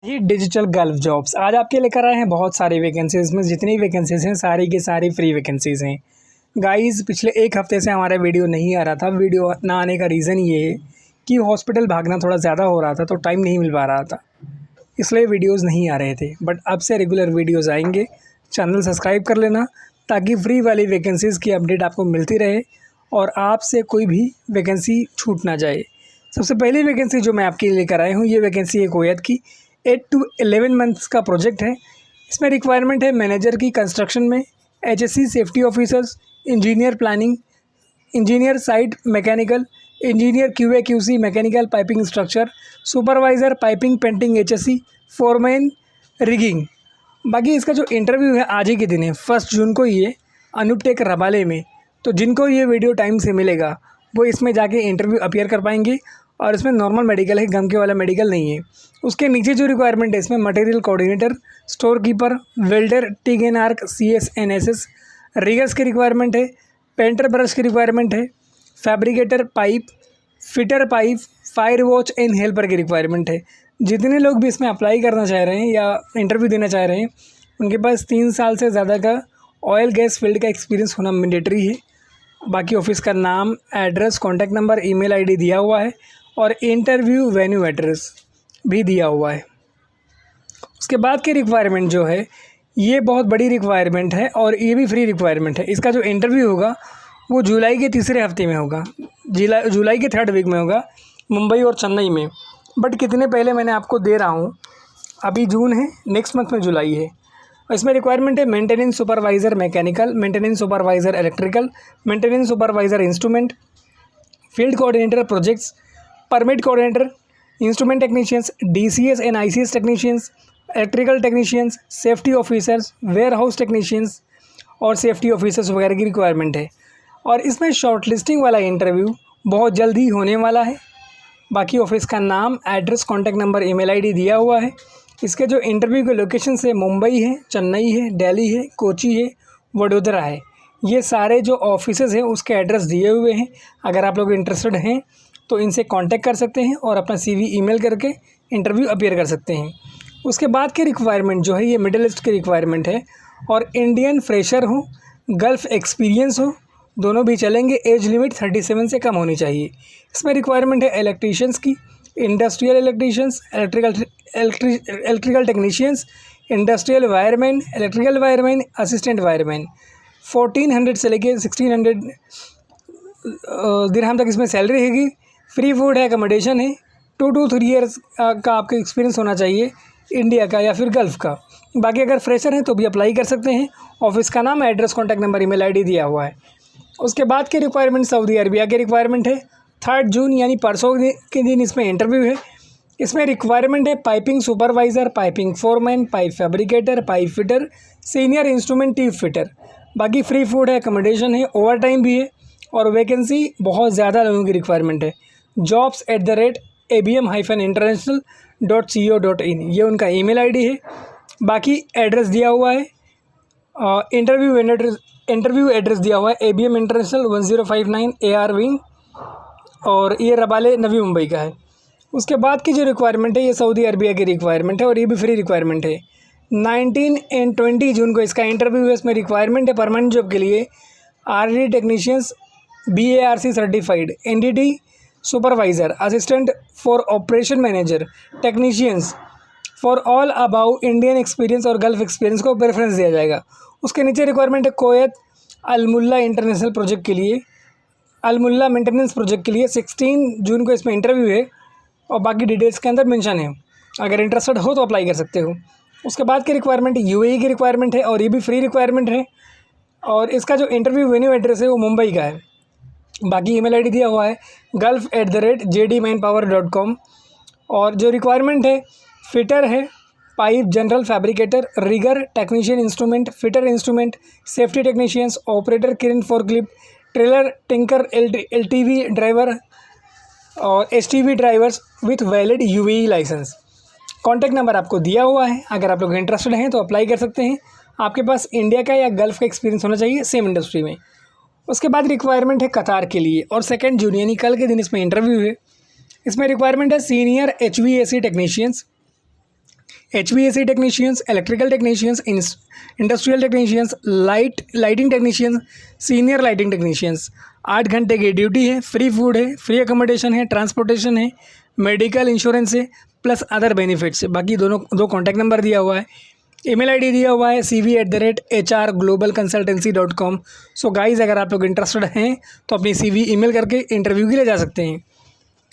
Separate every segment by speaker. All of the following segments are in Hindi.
Speaker 1: ये डिजिटल गल्फ जॉब्स आज आपके लेकर आए हैं बहुत सारी वैकेंसीज़ में जितनी वैकेंसीज़ हैं सारी की सारी फ्री वैकेंसीज़ हैं। गाइस पिछले एक हफ़्ते से हमारा वीडियो नहीं आ रहा था। वीडियो ना आने का रीज़न ये है कि हॉस्पिटल भागना थोड़ा ज़्यादा हो रहा था तो टाइम नहीं मिल पा रहा था, इसलिए वीडियोज़ नहीं आ रहे थे। बट अब से रेगुलर वीडियोज़ आएंगे। चैनल सब्सक्राइब कर लेना ताकि फ्री वाली वैकेंसीज़ की अपडेट आपको मिलती रहे और आपसे कोई भी वैकेंसी छूट ना जाए। सबसे पहली वैकेंसी जो मैं आपके लिए लेकर आया हूँ ये वैकेंसी है कोयत की। 8 to 11 मंथ्स का प्रोजेक्ट है। इसमें रिक्वायरमेंट है मैनेजर की कंस्ट्रक्शन में, HSC safety officers, engineer planning, engineer site mechanical, engineer QA QC mechanical piping structure, supervisor piping painting HSC, foreman rigging. बाकी इसका जो इंटरव्यू है आज ही के दिन है 1 जून को ही है अनुपटेक रबाले में। तो जिनको ये वीडियो टाइम से मिलेगा वो इसमें जाके इंटरव्यू अपीयर कर पाएंगे और इसमें नॉर्मल मेडिकल है, गम के वाला मेडिकल नहीं है। उसके नीचे जो रिक्वायरमेंट है इसमें material coordinator, store keeper, welder, TIG and arc, CSNSS, riggers की रिक्वायरमेंट है, पेंटर ब्रश की रिक्वायरमेंट है, fabricator pipe, fitter pipe, fire watch and helper की रिक्वायरमेंट है। जितने लोग भी इसमें अप्लाई करना चाह रहे हैं या इंटरव्यू देना चाह रहे हैं उनके पास 3 साल से ज़्यादा का ऑयल गैस फील्ड का एक्सपीरियंस होना मैंडेटरी है। बाकी ऑफिस का नाम, address, contact number, email ID दिया हुआ है और इंटरव्यू वेन्यू एड्रेस भी दिया हुआ है। उसके बाद की रिक्वायरमेंट जो है ये बहुत बड़ी रिक्वायरमेंट है और ये भी फ्री रिक्वायरमेंट है। इसका जो इंटरव्यू होगा वो जुलाई के तीसरे हफ्ते में होगा, जुलाई के 3rd वीक में होगा, मुंबई और चेन्नई में। बट कितने पहले मैंने आपको दे रहा हूँ, अभी जून है, नेक्स्ट मंथ में जुलाई है। इसमें रिक्वायरमेंट है maintenance supervisor mechanical, maintenance supervisor electrical, maintenance supervisor instrument, field coordinator projects, permit coordinator, instrument technicians, DCS and ICS technicians, electrical technicians, safety officers, warehouse technicians और सेफ्टी ऑफिसर्स वगैरह की रिक्वायरमेंट है। और इसमें शॉर्ट लिस्टिंग वाला इंटरव्यू बहुत जल्द ही होने वाला है। बाकी ऑफिस का नाम, address, contact number, email ID दिया हुआ है। इसके जो इंटरव्यू के लोकेशन है मुंबई है, चेन्नई है, दिल्ली है, कोची है, वडोदरा है। ये सारे जो ऑफिसेज़ हैं उसके एड्रेस दिए हुए हैं। अगर आप लोग इंटरेस्टेड हैं तो इनसे कांटेक्ट कर सकते हैं और अपना CV ईमेल करके इंटरव्यू अपीयर कर सकते हैं। उसके बाद की रिक्वायरमेंट जो है ये मिडिल ईस्ट की रिक्वायरमेंट है और इंडियन फ्रेशर हो, गल्फ़ एक्सपीरियंस हो, दोनों भी चलेंगे। एज लिमिट 37 से कम होनी चाहिए। इसमें रिक्वायरमेंट है इलेक्ट्रीशियंस की, industrial electricians, electrical technicians, industrial wireman, electrical wireman, assistant wireman. 1400 से लेके 1600 दिरहम तक इसमें सैलरी रहेगी। फ्री फूड है, अकोमोडेशन है। 2 to 3 ईयर्स का आपका एक्सपीरियंस होना चाहिए इंडिया का या फिर गल्फ़ का। बाकी अगर फ्रेशर हैं तो भी अप्लाई कर सकते हैं। ऑफिस का नाम, address, contact number, email ID दिया हुआ है। उसके बाद की रिक्वायरमेंट सऊदी अरबिया की रिक्वायरमेंट है। 3 जून यानी परसों के दिन इसमें इंटरव्यू है। इसमें रिक्वायरमेंट है piping supervisor, piping foreman, pipe fabricator, pipe fitter, senior instrument tube fitter. बाकी फ्री फूड है, अकोमोडेशन है, ओवर टाइम भी है और वैकेंसी बहुत ज़्यादा लोगों की रिक्वायरमेंट है। jobs@abminternational.co.in ये उनका ईमेल आईडी है। बाकी एड्रेस दिया हुआ है, इंटरव्यू एड्रेस दिया हुआ है ABM इंटरनेशनल 1059 AR विंग और ये रबाले नवी मुंबई का है। उसके बाद की जो रिक्वायरमेंट है ये सऊदी अरबिया की रिक्वायरमेंट है और ये भी फ्री रिक्वायरमेंट है। 19 एंड 20 जून को इसका इंटरव्यू है। इसमें रिक्वायरमेंट है परमानेंट जॉब के लिए RD technicians, BARC certified, NDT supervisor, assistant for operation manager, technicians for all above Indian experience और गल्फ़ एक्सपीरियंस को प्रेफरेंस दिया जाएगा। उसके नीचे रिक्वायरमेंट है कोयत अलमुल्ला इंटरनेशनल प्रोजेक्ट के लिए, अलमुल्ला मेंटेनेंस प्रोजेक्ट के लिए। 16 जून को इसमें इंटरव्यू है और बाकी डिटेल्स के अंदर मेंशन है। अगर इंटरेस्टेड हो तो अप्लाई कर सकते हो। उसके बाद की रिक्वायरमेंट UAE की रिक्वायरमेंट है और ये भी फ्री रिक्वायरमेंट है और इसका जो इंटरव्यू वेन्यू एड्रेस है वो मुंबई का है। बाकी ईमेल आईडी दिया हुआ है gulf@jdmanpower.com। और जो रिक्वायरमेंट है फिटर है, pipe, general fabricator, rigger, technician instrument, fitter instrument, safety technicians, operator crane forklift, trailer, tinker, LTV driver और STV drivers with valid UAE licence. Contact number आपको दिया हुआ है। अगर आप लोग इंटरेस्टेड हैं तो अप्लाई कर सकते हैं। आपके पास इंडिया का या गल्फ़ का एक्सपीरियंस होना चाहिए सेम इंडस्ट्री में। उसके बाद रिक्वायरमेंट है कतार के लिए और 2 जून यानी कल के दिन इसमें इंटरव्यू है। इसमें रिक्वायरमेंट है senior HVAC technicians, HVAC technicians, electrical technicians, industrial technicians, lighting technicians, senior lighting technicians. 8 घंटे की ड्यूटी है, फ्री फूड है, फ्री अकोमोडेशन है, ट्रांसपोर्टेशन है, मेडिकल इंश्योरेंस है, प्लस अदर बेनिफिट्स। बाकी दो कॉन्टैक्ट नंबर दिया हुआ है, ईमेल आईडी दिया हुआ है cv@hrglobalconsultancy.com। सो गाइज़, अगर आप लोग इंटरेस्टेड हैं तो अपनी CV ईमेल करके इंटरव्यू के लिए जा सकते हैं।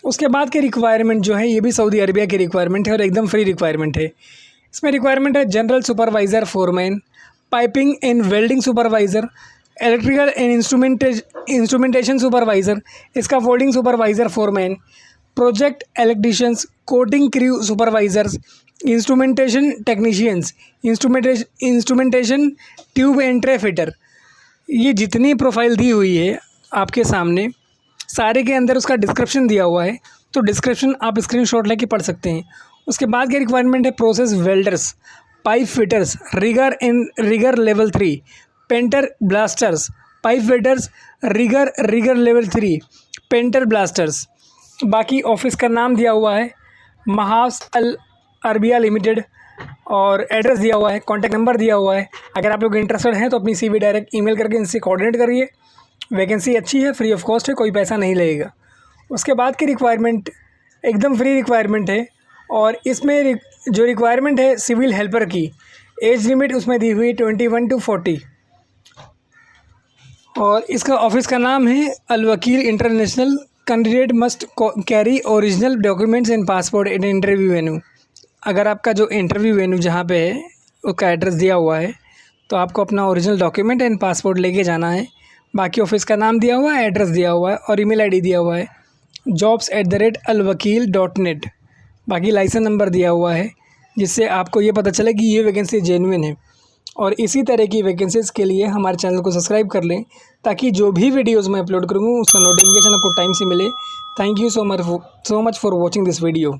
Speaker 1: उसके बाद की रिक्वायरमेंट जो है ये भी सऊदी अरबिया की रिक्वायरमेंट है और एकदम फ्री रिक्वायरमेंट है। इसमें रिक्वायरमेंट है general supervisor foreman, piping and welding supervisor, electrical and instrumentation supervisor, scaffolding supervisor foreman, project electricians, coating crew supervisors, instrumentation technicians, instrumentation tube and tray fitter. ये जितनी प्रोफाइल दी हुई है आपके सामने, सारे के अंदर उसका डिस्क्रिप्शन दिया हुआ है, तो डिस्क्रिप्शन आप स्क्रीनशॉट लेके पढ़ सकते हैं। उसके बाद की रिक्वायरमेंट है process welders, pipe fitters, rigger level 3, painter blasters, pipe fitters, rigger level 3, painter blasters. बाकी ऑफिस का नाम दिया हुआ है महास अल अरबिया लिमिटेड और एड्रेस दिया हुआ है, कॉन्टैक्ट नंबर दिया हुआ है। अगर आप लोग इंटरेस्टेड हैं तो अपनी CV डायरेक्ट ईमेल करके इनसे कोऑर्डिनेट करिए। वैकेंसी अच्छी है, फ्री ऑफ कॉस्ट है, कोई पैसा नहीं लगेगा। उसके बाद की रिक्वायरमेंट एकदम फ्री रिक्वायरमेंट है और इसमें जो रिक्वायरमेंट है सिविल हेल्पर की, एज लिमिट उसमें दी हुई 21 to 40 और इसका ऑफिस का नाम है अल वकील international. Candidate must carry original documents and passport in interview venue. अगर आपका जो इंटरव्यू वेन्यू जहाँ पे है उसका एड्रेस दिया हुआ है तो आपको अपना ओरिजिनल डॉक्यूमेंट एंड पासपोर्ट लेके जाना है। बाकी ऑफिस का नाम दिया हुआ है, एड्रेस दिया हुआ है और ईमेल आईडी दिया हुआ है jobs@alwakil.net। बाकी लाइसेंस नंबर दिया हुआ है जिससे आपको ये पता चले कि ये वैकेंसी जेन्युइन है। और इसी तरह की वैकेंसीज़ के लिए हमारे चैनल को सब्सक्राइब कर लें ताकि जो भी वीडियोज़ मैं अपलोड करूँगा उसका नोटिफिकेशन आपको टाइम से मिले। Thank you so much for watching this video.